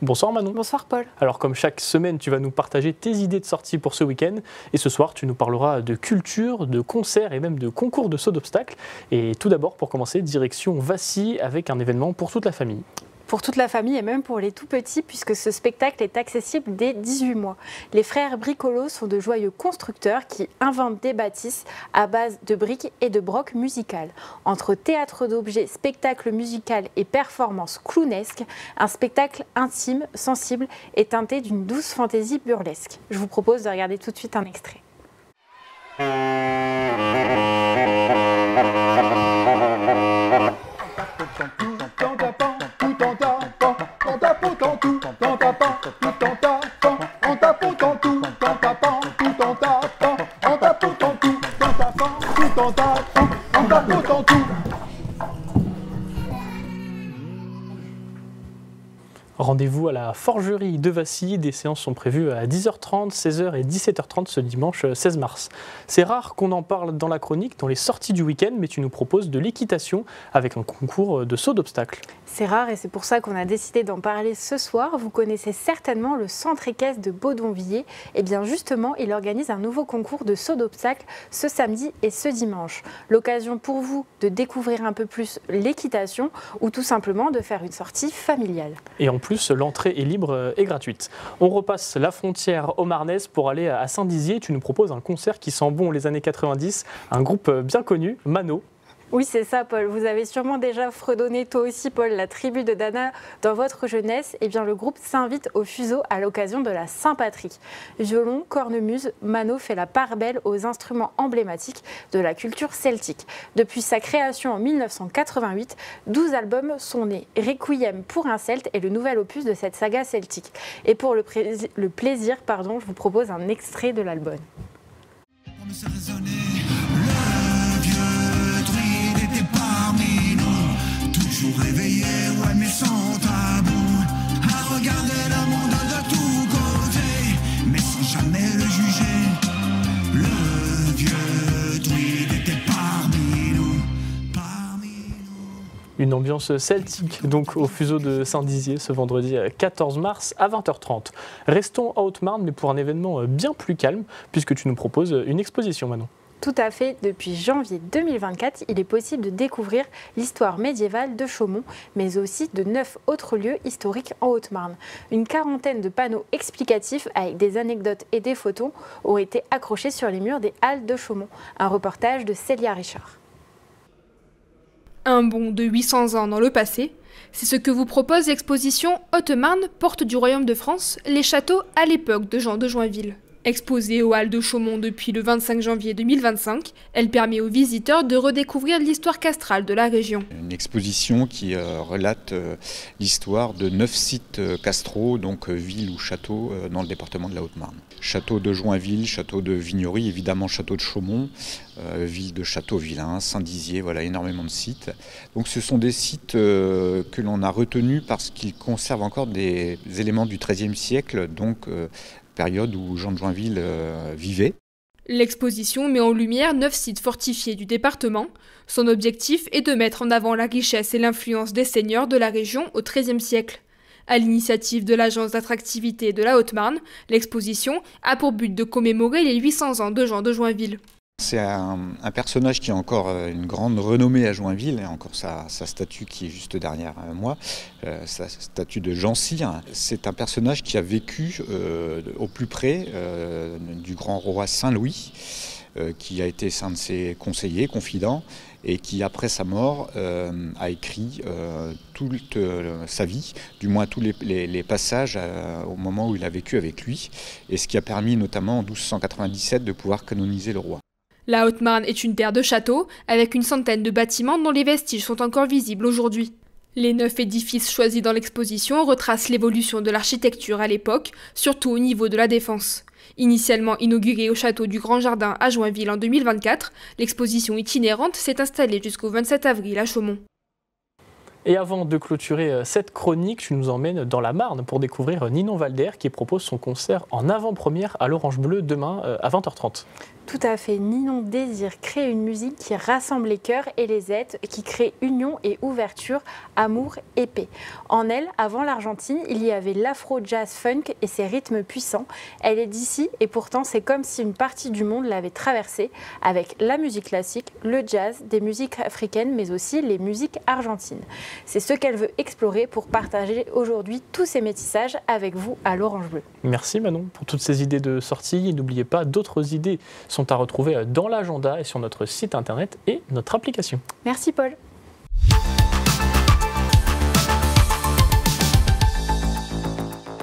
Bonsoir Manon. Bonsoir Paul. Alors comme chaque semaine, tu vas nous partager tes idées de sortie pour ce week-end. Et ce soir, tu nous parleras de culture, de concerts et même de concours de saut d'obstacles. Et tout d'abord, pour commencer, direction Vassy avec un événement pour toute la famille. Pour toute la famille et même pour les tout petits, puisque ce spectacle est accessible dès 18 mois. Les frères Bricolos sont de joyeux constructeurs qui inventent des bâtisses à base de briques et de brocs musicales. Entre théâtre d'objets, spectacle musical et performance clownesque, un spectacle intime, sensible et teinté d'une douce fantaisie burlesque. Je vous propose de regarder tout de suite un extrait. Rendez-vous à la Forgerie de Vassy. Des séances sont prévues à 10h30, 16h et 17h30 ce dimanche 16 mars. C'est rare qu'on en parle dans la chronique, dans les sorties du week-end, mais tu nous proposes de l'équitation avec un concours de saut d'obstacles. C'est rare et c'est pour ça qu'on a décidé d'en parler ce soir. Vous connaissez certainement le centre équestre de Baudonvillers. Et bien justement, il organise un nouveau concours de saut d'obstacles ce samedi et ce dimanche. L'occasion pour vous de découvrir un peu plus l'équitation ou tout simplement de faire une sortie familiale. Et en plus, l'entrée est libre et gratuite. On repasse la frontière au Marnaises pour aller à Saint-Dizier. Tu nous proposes un concert qui sent bon les années 90, un groupe bien connu, Mano. Oui, c'est ça, Paul. Vous avez sûrement déjà fredonné, toi aussi, Paul, la tribu de Dana dans votre jeunesse. Eh bien, le groupe s'invite au fuseau à l'occasion de la Saint-Patrick. Violon, cornemuse, Mano fait la part belle aux instruments emblématiques de la culture celtique. Depuis sa création en 1988, 12 albums sont nés. Requiem pour un Celte est le nouvel opus de cette saga celtique. Et pour le plaisir, je vous propose un extrait de l'album. Réveillé, ouais, mais sans tabou, à regarder le monde de tous côtés, mais sans jamais le juger. Le vieux druide était parmi nous. Une ambiance celtique donc au fuseau de Saint-Dizier ce vendredi 14 mars à 20h30. Restons à Haute-Marne, mais pour un événement bien plus calme, puisque tu nous proposes une exposition, Manon. Tout à fait. Depuis janvier 2024, il est possible de découvrir l'histoire médiévale de Chaumont, mais aussi de 9 autres lieux historiques en Haute-Marne. Une quarantaine de panneaux explicatifs avec des anecdotes et des photos ont été accrochés sur les murs des halles de Chaumont. Un reportage de Célia Richard. Un bond de 800 ans dans le passé, c'est ce que vous propose l'exposition Haute-Marne, porte du Royaume de France, les châteaux à l'époque de Jean de Joinville. Exposée aux Halles de Chaumont depuis le 25 janvier 2025, elle permet aux visiteurs de redécouvrir l'histoire castrale de la région. Une exposition qui relate l'histoire de 9 sites castraux, donc villes ou châteaux dans le département de la Haute-Marne. Château de Joinville, château de Vignory, évidemment château de Chaumont, ville de Châteauvillain, Saint-Dizier, voilà énormément de sites. Donc ce sont des sites que l'on a retenus parce qu'ils conservent encore des éléments du XIIIe siècle, donc période où Jean de Joinville vivait. L'exposition met en lumière 9 sites fortifiés du département. Son objectif est de mettre en avant la richesse et l'influence des seigneurs de la région au XIIIe siècle. À l'initiative de l'Agence d'attractivité de la Haute-Marne, l'exposition a pour but de commémorer les 800 ans de Jean de Joinville. C'est un personnage qui a encore une grande renommée à Joinville, et encore sa statue qui est juste derrière moi, sa statue de Jean Cyr. C'est un personnage qui a vécu au plus près du grand roi Saint-Louis, qui a été un de ses conseillers, confidents, et qui, après sa mort, a écrit toute sa vie, du moins tous les passages au moment où il a vécu avec lui, et ce qui a permis notamment en 1297 de pouvoir canoniser le roi. La Haute-Marne est une terre de châteaux, avec une centaine de bâtiments dont les vestiges sont encore visibles aujourd'hui. Les 9 édifices choisis dans l'exposition retracent l'évolution de l'architecture à l'époque, surtout au niveau de la défense. Initialement inaugurée au château du Grand Jardin à Joinville en 2024, l'exposition itinérante s'est installée jusqu'au 27 avril à Chaumont. Et avant de clôturer cette chronique, tu nous emmènes dans la Marne pour découvrir Ninon Valder qui propose son concert en avant-première à l'Orange Bleu demain à 20h30. Tout à fait. Ninon désire créer une musique qui rassemble les cœurs et les êtres, qui crée union et ouverture, amour et paix. En elle, avant l'Argentine, il y avait l'afro-jazz funk et ses rythmes puissants. Elle est d'ici et pourtant c'est comme si une partie du monde l'avait traversée avec la musique classique, le jazz, des musiques africaines mais aussi les musiques argentines. C'est ce qu'elle veut explorer pour partager aujourd'hui tous ces métissages avec vous à l'Orange Bleu. Merci Manon pour toutes ces idées de sortie. Et n'oubliez pas, d'autres idées sont à retrouver dans l'agenda et sur notre site internet et notre application. Merci Paul.